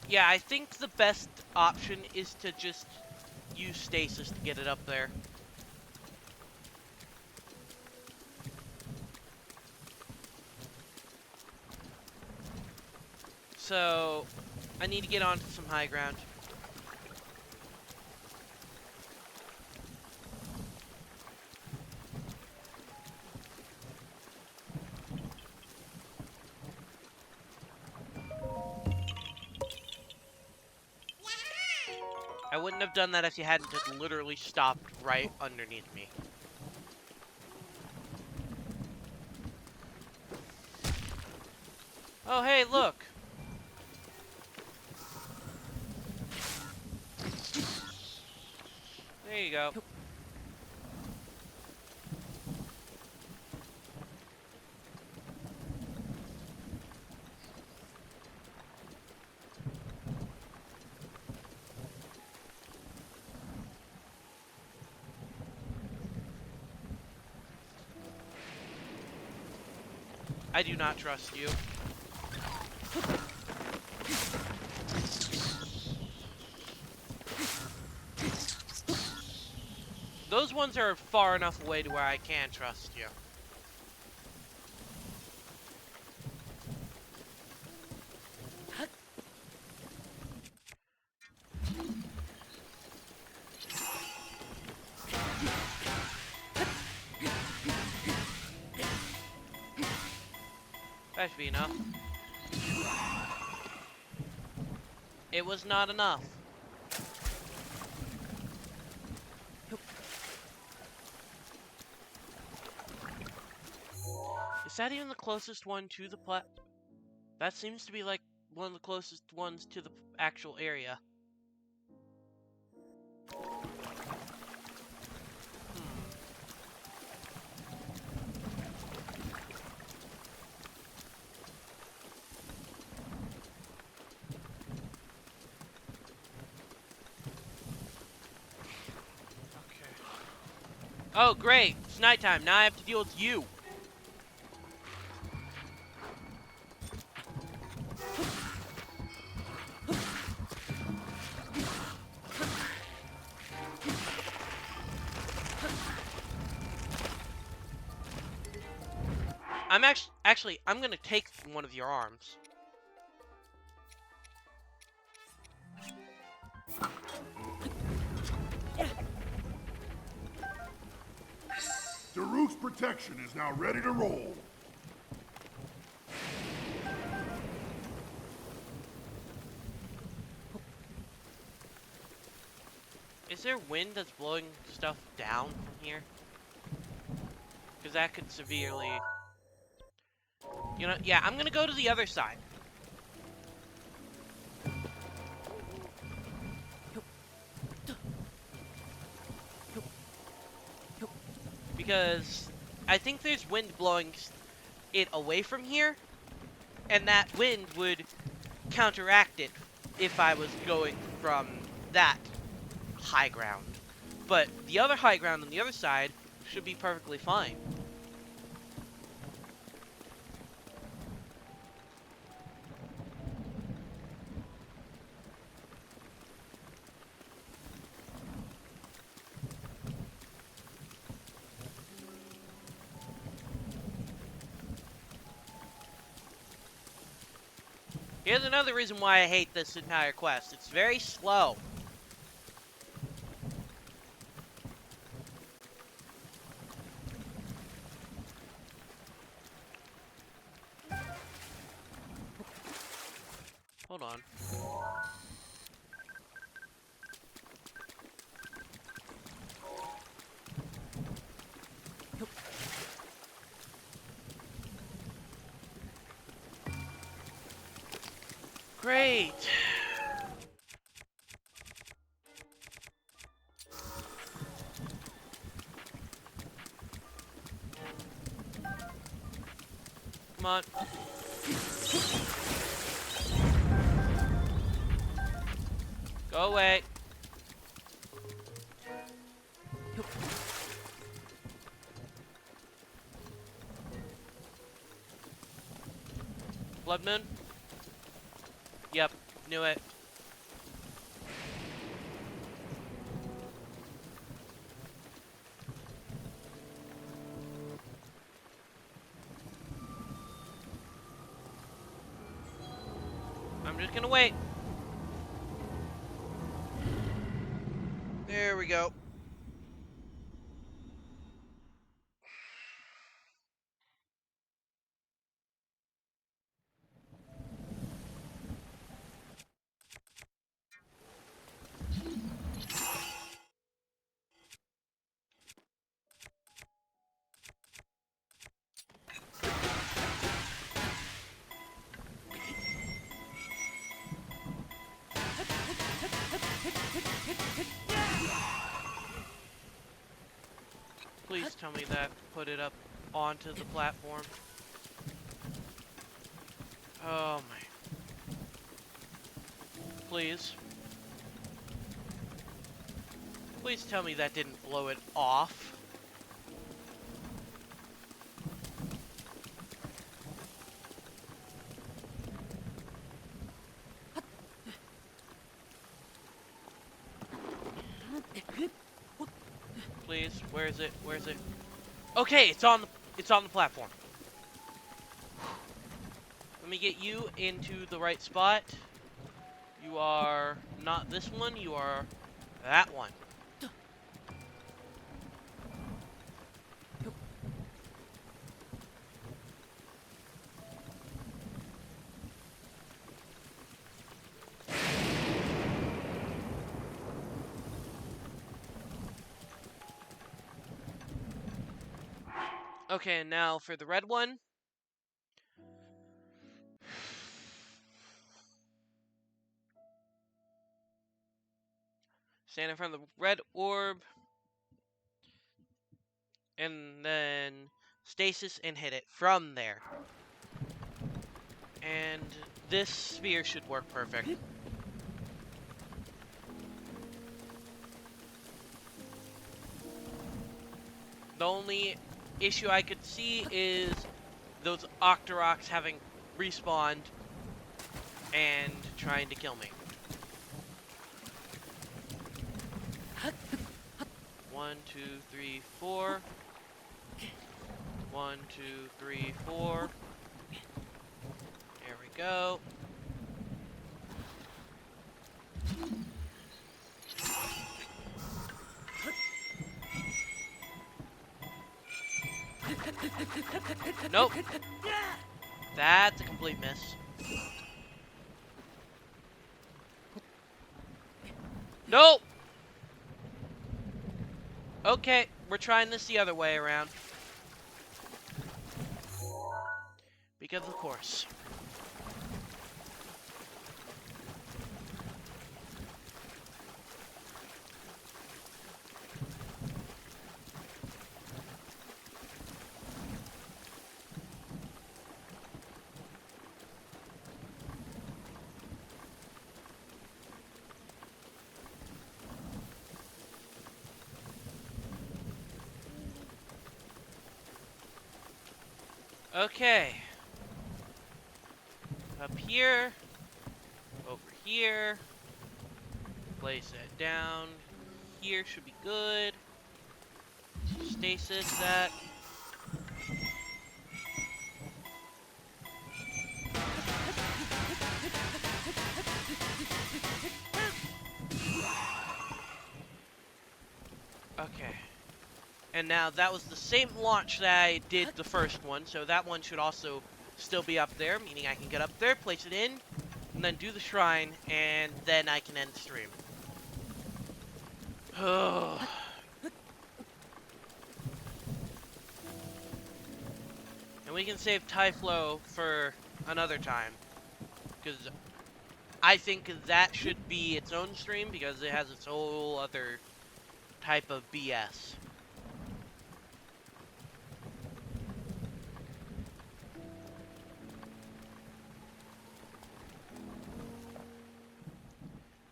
Yeah, I think the best option is to just use stasis to get it up there. So, I need to get onto some high ground. I wouldn't have done that if you hadn't just literally stopped right underneath me. Oh, hey, look! There you go. I do not trust you. Those ones are far enough away to where I can trust you. That should be enough. It was not enough. Is that even the closest one to the That seems to be like one of the closest ones to the actual area. Oh, great. It's nighttime. Now I have to deal with you. I'm actually, I'm gonna take one of your arms. Daruk's protection is now ready to roll. Is there wind that's blowing stuff down from here? Because that could severely... You know, yeah, I'm gonna go to the other side. Because I think there's wind blowing it away from here, and that wind would counteract it if I was going from that high ground. But the other high ground on the other side should be perfectly fine. Here's another reason why I hate this entire quest. It's very slow. Hold on. Great. Come on. Go away. Blood Moon? Yep, knew it. I'm just gonna wait. There we go. Please tell me that put it up onto the platform. Oh my. Please. Please tell me that didn't blow it off. Please, where is it? Where is it? Okay, it's on the platform. Let me get you into the right spot. You are not this one, you are that one. Okay, and now for the red one. Stand in front of the red orb. And then stasis and hit it from there. And this sphere should work perfect. The only issue I could see is those Octoroks having respawned and trying to kill me. 1, 2, 3, 4. 1, 2, 3, 4. There we go. Nope. That's a complete miss. Nope. Okay, we're trying this the other way around. Because of course. Okay. Up here. Over here. Place that down. Here should be good. Stasis that. Okay. And now that was the same launch that I did the first one, so that one should also still be up there, meaning I can get up there, place it in, and then do the shrine, and then I can end the stream. And we can save Typhlo for another time, because I think that should be its own stream, because it has its whole other type of BS.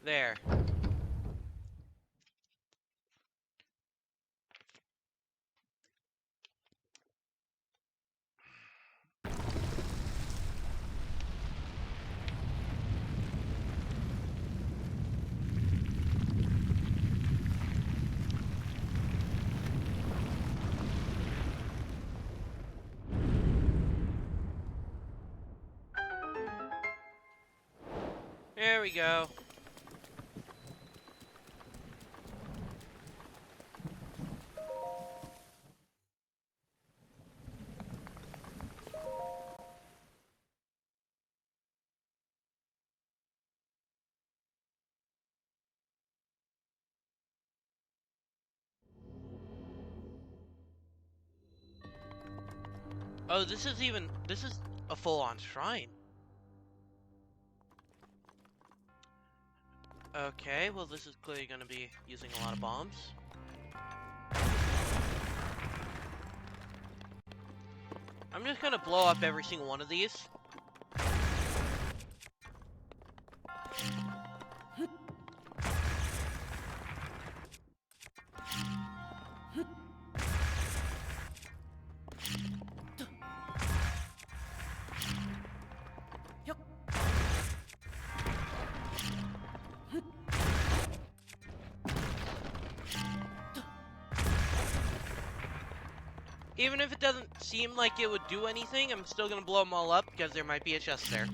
There. There we go. Oh, this is a full-on shrine. Okay, well this is clearly gonna be using a lot of bombs. I'm just gonna blow up every single one of these. Even if it doesn't seem like it would do anything, I'm still gonna blow them all up because there might be a chest there.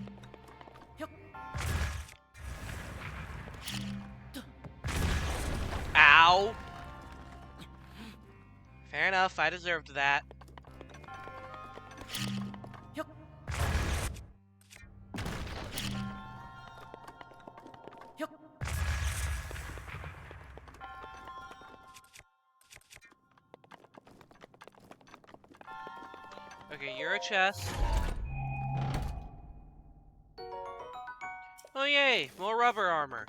Ow! Fair enough, I deserved that. Okay, you're a chest. Oh yay, more rubber armor.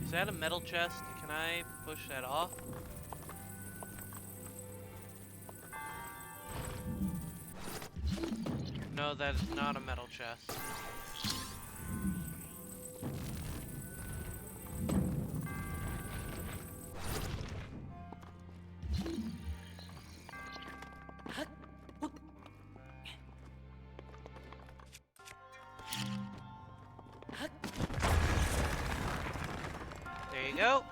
Is that a metal chest? Can I push that off? No, that is not a metal chest. There you go.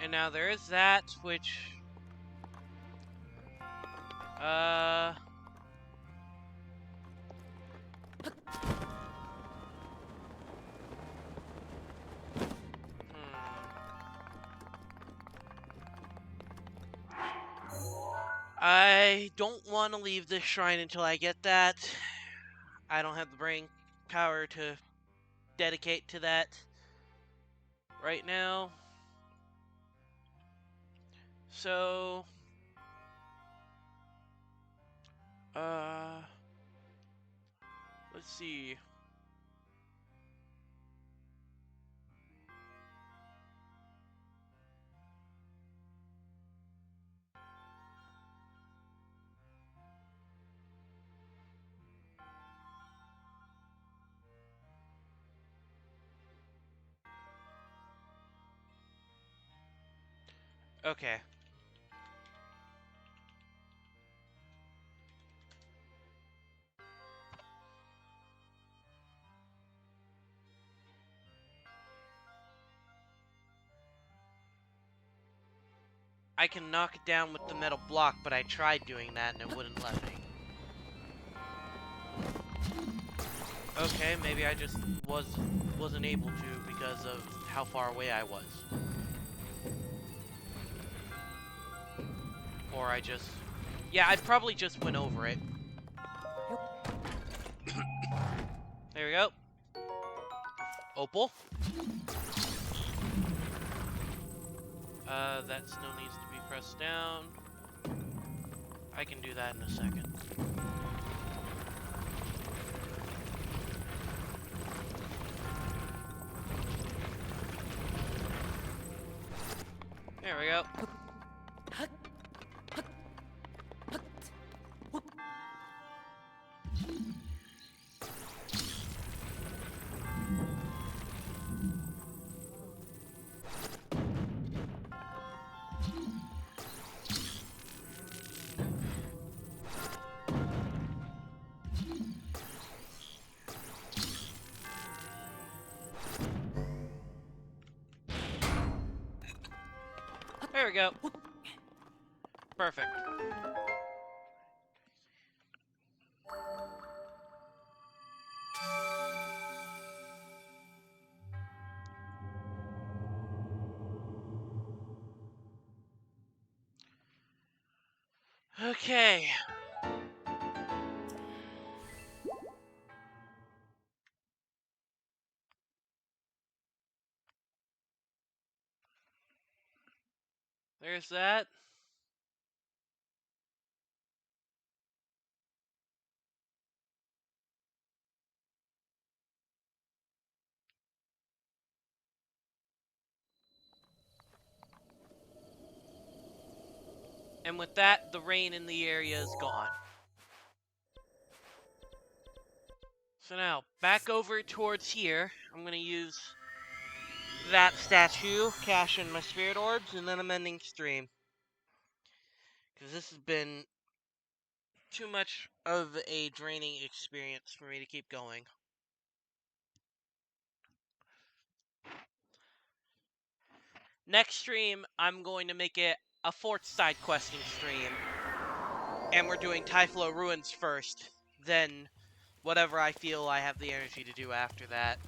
And now there is that, which... I don't want to leave this shrine until I get that. I don't have the brain power to dedicate to that right now. So... let's see. Okay. I can knock it down with the metal block, but I tried doing that and it wouldn't let me. Okay, maybe I just wasn't able to because of how far away I was. Or I just... Yeah, I probably just went over it. There we go. Opal. That still needs to be pressed down. I can do that in a second. There we go. There we go. Perfect. Okay. There's that. And with that, the rain in the area is gone. So now, back over towards here, I'm going to use that statue, cash in my spirit orbs, and then I'm ending stream. Because this has been too much of a draining experience for me to keep going. Next stream, I'm going to make it a 4th side questing stream. And we're doing Typhlo Ruins first, then whatever I feel I have the energy to do after that.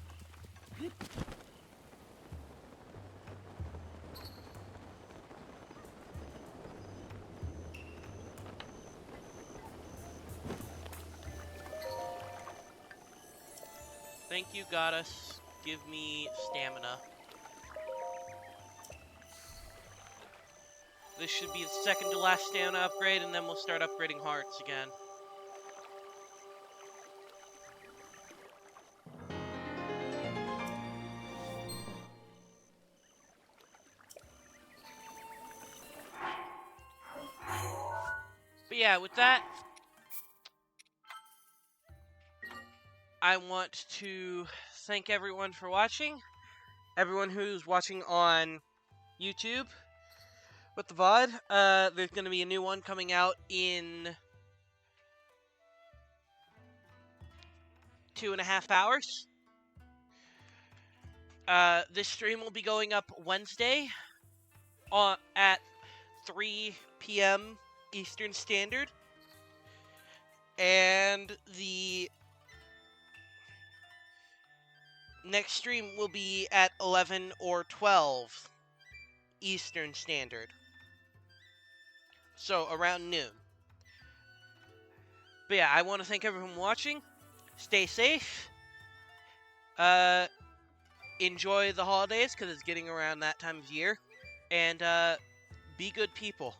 Thank you, Goddess. Give me stamina. This should be the second to last stamina upgrade, and then we'll start upgrading hearts again. But yeah, with that, I want to thank everyone for watching. Everyone who's watching on YouTube with the VOD. There's going to be a new one coming out in 2.5 hours. This stream will be going up Wednesday. at 3 p.m. Eastern Standard. And the next stream will be at 11 or 12 Eastern Standard. So around noon. But yeah, I want to thank everyone watching. Stay safe. Enjoy the holidays because it's getting around that time of year. And be good people.